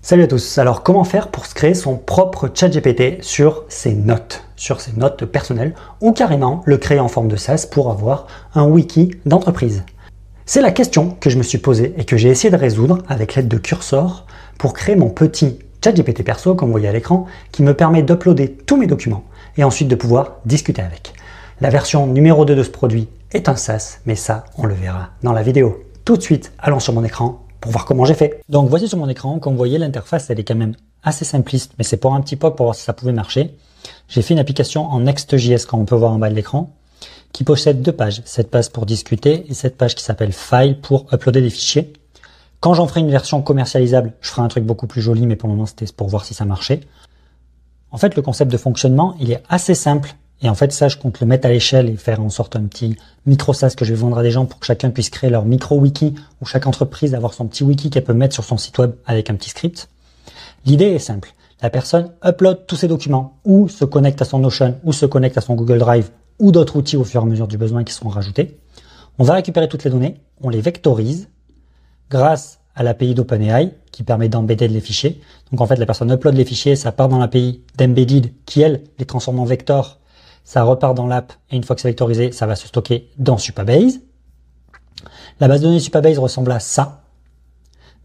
Salut à tous, alors comment faire pour se créer son propre ChatGPT sur ses notes personnelles ou carrément le créer en forme de SaaS pour avoir un wiki d'entreprise? C'est la question que je me suis posée et que j'ai essayé de résoudre avec l'aide de Cursor pour créer mon petit ChatGPT perso, comme vous voyez à l'écran, qui me permet d'uploader tous mes documents et ensuite de pouvoir discuter avec. La version numéro 2 de ce produit est un SaaS, mais ça, on le verra dans la vidéo. Tout de suite, allons sur mon écran pour voir comment j'ai fait. Donc voici sur mon écran, comme vous voyez, l'interface elle est quand même assez simpliste, mais c'est pour un petit POC pour voir si ça pouvait marcher. J'ai fait une application en Next.js, comme on peut voir en bas de l'écran, qui possède deux pages. Cette page pour discuter et cette page qui s'appelle File pour uploader des fichiers. Quand j'en ferai une version commercialisable, je ferai un truc beaucoup plus joli, mais pour le moment c'était pour voir si ça marchait. En fait, le concept de fonctionnement, il est assez simple. Et en fait, ça, je compte le mettre à l'échelle et faire en sorte un petit micro-SaaS que je vais vendre à des gens pour que chacun puisse créer leur micro-wiki ou chaque entreprise avoir son petit wiki qu'elle peut mettre sur son site web avec un petit script. L'idée est simple. La personne upload tous ses documents ou se connecte à son Notion ou se connecte à son Google Drive ou d'autres outils au fur et à mesure du besoin qui seront rajoutés. On va récupérer toutes les données, on les vectorise grâce à l'API d'OpenAI qui permet d'embedder les fichiers. Donc en fait, la personne upload les fichiers, ça part dans l'API d'Embedded qui, elle, les transforme en vecteurs. Ça repart dans l'app et une fois que c'est vectorisé, ça va se stocker dans Supabase. La base de données Supabase ressemble à ça.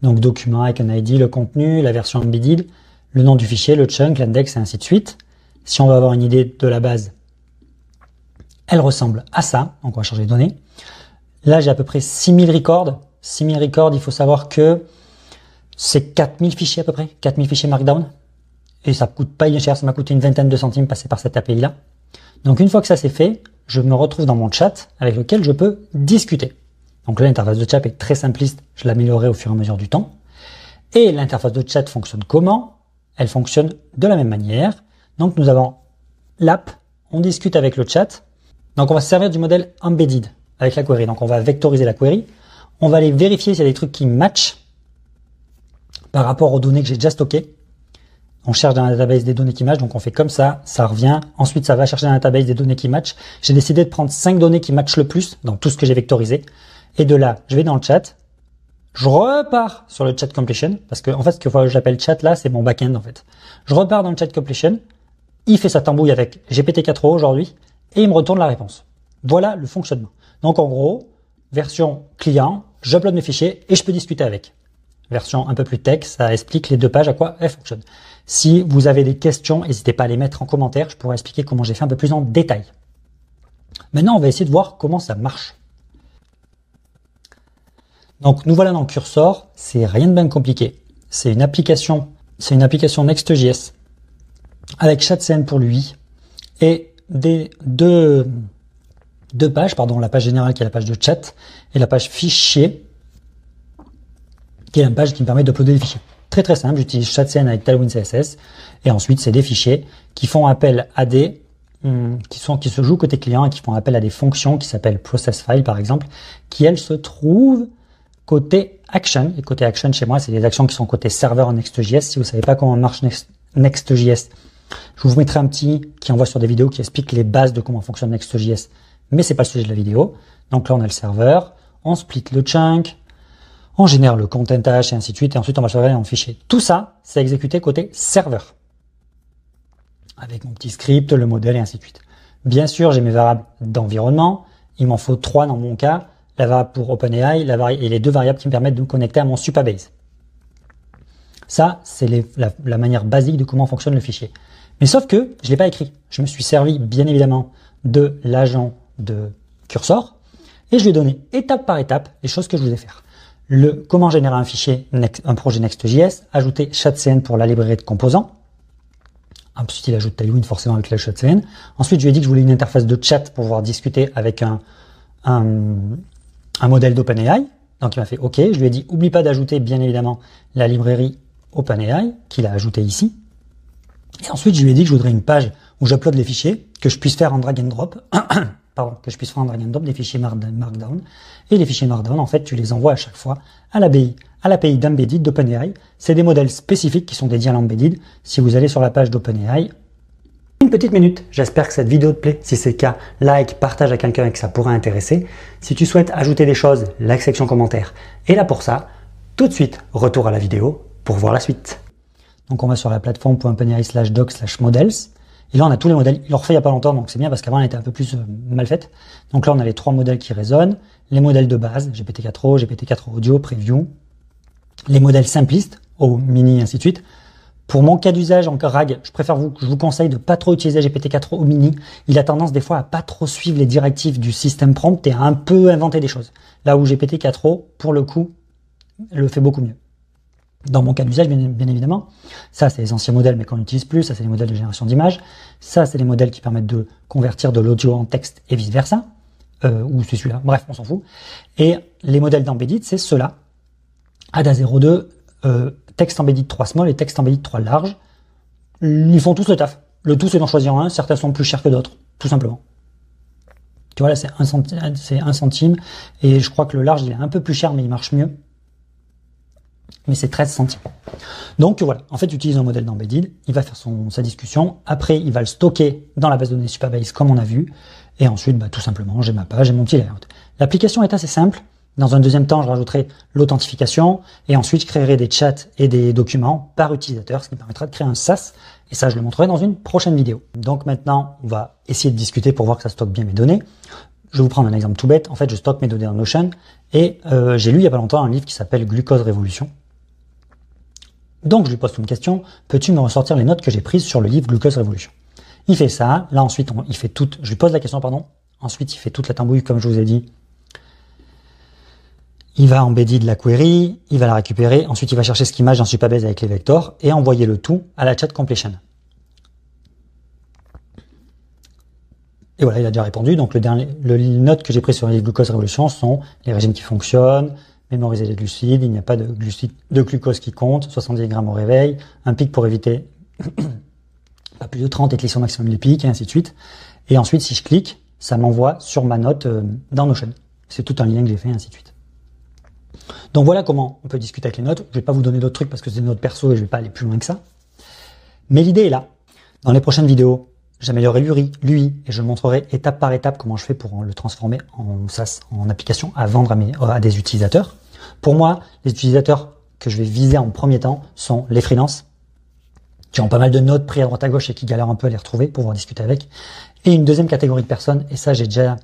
Donc document avec un ID, le contenu, la version embedded, le nom du fichier, le chunk, l'index et ainsi de suite. Si on veut avoir une idée de la base, elle ressemble à ça. Donc on va changer de données. Là, j'ai à peu près 6000 records. 6000 records, il faut savoir que c'est 4000 fichiers à peu près, 4000 fichiers Markdown. Et ça coûte pas bien cher, ça m'a coûté une vingtaine de centimes passer par cette API-là. Donc une fois que ça c'est fait, je me retrouve dans mon chat avec lequel je peux discuter. Donc là, l'interface de chat est très simpliste, je l'améliorerai au fur et à mesure du temps. Et l'interface de chat fonctionne comment? Elle fonctionne de la même manière. Donc nous avons l'app, on discute avec le chat. Donc on va se servir du modèle embedded avec la query. Donc on va vectoriser la query, on va aller vérifier s'il y a des trucs qui matchent par rapport aux données que j'ai déjà stockées. On cherche dans la database des données qui matchent, donc on fait comme ça, ça revient. Ensuite, ça va chercher dans la database des données qui matchent. J'ai décidé de prendre 5 données qui matchent le plus dans tout ce que j'ai vectorisé. Et de là, je vais dans le chat. Je repars sur le chat completion, parce que en fait, ce que j'appelle chat là, c'est mon back-end en fait. Je repars dans le chat completion. Il fait sa tambouille avec GPT-4o aujourd'hui et il me retourne la réponse. Voilà le fonctionnement. Donc en gros, version client, j'upload mes fichiers et je peux discuter avec. Version un peu plus tech, ça explique les deux pages à quoi elles fonctionnent. Si vous avez des questions, n'hésitez pas à les mettre en commentaire, je pourrais expliquer comment j'ai fait un peu plus en détail. Maintenant, on va essayer de voir comment ça marche. Donc, nous voilà dans Cursor, c'est rien de bien compliqué. C'est une application Next.js avec ChatCN pour lui et deux pages, la page générale qui est la page de chat et la page fichier qui est la page qui me permet d'uploader des fichiers. Très très simple, j'utilise ChatCN avec Tailwind CSS et ensuite c'est des fichiers qui font appel à qui se jouent côté client et qui font appel à des fonctions qui s'appellent process file par exemple, qui elles se trouvent côté action. Et côté action chez moi, c'est des actions qui sont côté serveur en Next.js. Si vous savez pas comment marche Next.js, je vous mettrai un petit qui envoie sur des vidéos qui explique les bases de comment fonctionne Next.js, mais c'est pas le sujet de la vidéo. Donc là on a le serveur, on split le chunk, on génère le content hash et ainsi de suite, et ensuite on va changer en fichier. Tout ça, c'est exécuté côté serveur. Avec mon petit script, le modèle et ainsi de suite. Bien sûr, j'ai mes variables d'environnement. Il m'en faut 3 dans mon cas. La variable pour OpenAI et les 2 variables qui me permettent de me connecter à mon Supabase. Ça, c'est la manière basique de comment fonctionne le fichier. Mais sauf que je l'ai pas écrit. Je me suis servi, bien évidemment, de l'agent de Cursor et je lui ai donné étape par étape les choses que je voulais faire. Comment générer un fichier, un projet Next.js, ajouter ChatCN pour la librairie de composants. Ensuite, il ajoute Tailwind forcément avec la ChatCN. Ensuite, je lui ai dit que je voulais une interface de chat pour pouvoir discuter avec un modèle d'OpenAI. Donc, il m'a fait OK. Je lui ai dit, oublie pas d'ajouter, bien évidemment, la librairie OpenAI qu'il a ajoutée ici. Et ensuite, je lui ai dit que je voudrais une page où j'upload les fichiers, que je puisse faire en drag and drop. Que je puisse faire en drag and drop des fichiers Markdown. Et les fichiers Markdown, en fait, tu les envoies à chaque fois à l'API d'Embedded d'OpenAI. C'est des modèles spécifiques qui sont dédiés à l'Embedded. Si vous allez sur la page d'OpenAI, une petite minute, j'espère que cette vidéo te plaît. Si c'est le cas, like, partage à quelqu'un et que ça pourrait intéresser. Si tu souhaites ajouter des choses, la section commentaires est là pour ça. Tout de suite, retour à la vidéo pour voir la suite. Donc on va sur la plateforme .openai/doc/models. Et là, on a tous les modèles. Il l'a refait il n'y a pas longtemps, donc c'est bien parce qu'avant, elle était un peu plus mal faite. Donc là, on a les 3 modèles qui résonnent. Les modèles de base, GPT-4o, GPT-4 Audio, Preview. Les modèles simplistes, au mini, ainsi de suite. Pour mon cas d'usage en RAG, je vous conseille de pas trop utiliser GPT-4 au mini. Il a tendance des fois à pas trop suivre les directives du système prompt et à un peu inventer des choses. Là où GPT-4o, pour le coup, le fait beaucoup mieux. Dans mon cas d'usage, bien évidemment, ça c'est les anciens modèles mais qu'on n'utilise plus, ça c'est les modèles de génération d'images, ça c'est les modèles qui permettent de convertir de l'audio en texte et vice versa, ou c'est celui-là, bref, on s'en fout. Et les modèles d'embedded, c'est ceux-là, ADA02, texte embedded 3 small et texte embedded 3 large. Ils font tous le taf. Le tout c'est d'en choisir un, certains sont plus chers que d'autres, tout simplement. Tu vois là c'est 1 centime, et je crois que le large il est un peu plus cher mais il marche mieux. Mais c'est 13 centimes. Donc voilà, en fait, tu utilises un modèle d'embedded, il va faire sa discussion, après il va le stocker dans la base de données Supabase comme on a vu, et ensuite, tout simplement, j'ai ma page, j'ai mon petit layout. L'application est assez simple. Dans un deuxième temps, je rajouterai l'authentification, et ensuite je créerai des chats et des documents par utilisateur, ce qui me permettra de créer un SaaS, et ça je le montrerai dans une prochaine vidéo. Donc maintenant, on va essayer de discuter pour voir que ça stocke bien mes données. Je vais vous prendre un exemple tout bête. En fait, je stocke mes données dans Notion, et j'ai lu il y a pas longtemps un livre qui s'appelle Glucose Révolution. Donc je lui pose une question, peux-tu me ressortir les notes que j'ai prises sur le livre Glucose Révolution? Il fait ça, là ensuite il fait tout, je lui pose la question pardon, ensuite il fait toute la tambouille comme je vous ai dit. Il va embedder de la query, il va la récupérer, ensuite il va chercher cette image dans Supabase avec les vectors et envoyer le tout à la chat completion. Et voilà, il a déjà répondu, donc les notes que j'ai prises sur le livre Glucose Révolution sont les régimes qui fonctionnent, mémoriser les glucides, il n'y a pas de glucose qui compte, 70 grammes au réveil, un pic pour éviter pas plus de 30 éclissons maximum du pic, et ainsi de suite. Et ensuite, si je clique, ça m'envoie sur ma note dans Notion. C'est tout un lien que j'ai fait, et ainsi de suite. Donc voilà comment on peut discuter avec les notes. Je vais pas vous donner d'autres trucs parce que c'est des notes perso et je vais pas aller plus loin que ça. Mais l'idée est là. Dans les prochaines vidéos, j'améliorerai l'UI et je montrerai étape par étape comment je fais pour le transformer en SaaS, en application à vendre à des utilisateurs. Pour moi, les utilisateurs que je vais viser en premier temps sont les freelances qui ont pas mal de notes prises à droite à gauche et qui galèrent un peu à les retrouver pour pouvoir discuter avec. Et une deuxième catégorie de personnes, et ça j'ai déjà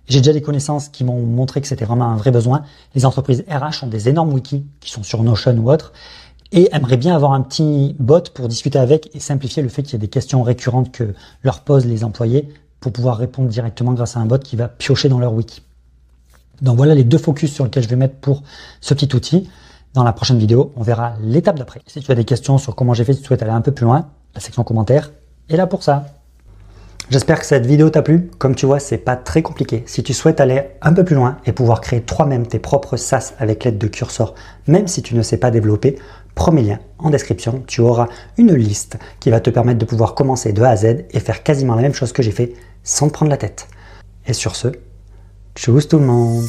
des connaissances qui m'ont montré que c'était vraiment un vrai besoin. Les entreprises RH ont des énormes wikis qui sont sur Notion ou autres et aimeraient bien avoir un petit bot pour discuter avec et simplifier le fait qu'il y ait des questions récurrentes que leur posent les employés pour pouvoir répondre directement grâce à un bot qui va piocher dans leur wiki. Donc voilà les 2 focus sur lesquels je vais mettre pour ce petit outil. Dans la prochaine vidéo, on verra l'étape d'après. Si tu as des questions sur comment j'ai fait, si tu souhaites aller un peu plus loin, la section commentaires est là pour ça. J'espère que cette vidéo t'a plu. Comme tu vois, c'est pas très compliqué. Si tu souhaites aller un peu plus loin et pouvoir créer toi-même tes propres SaaS avec l'aide de Cursor, même si tu ne sais pas développer, premier lien en description, tu auras une liste qui va te permettre de pouvoir commencer de A à Z et faire quasiment la même chose que j'ai fait sans te prendre la tête. Et sur ce, tchuss tout le monde!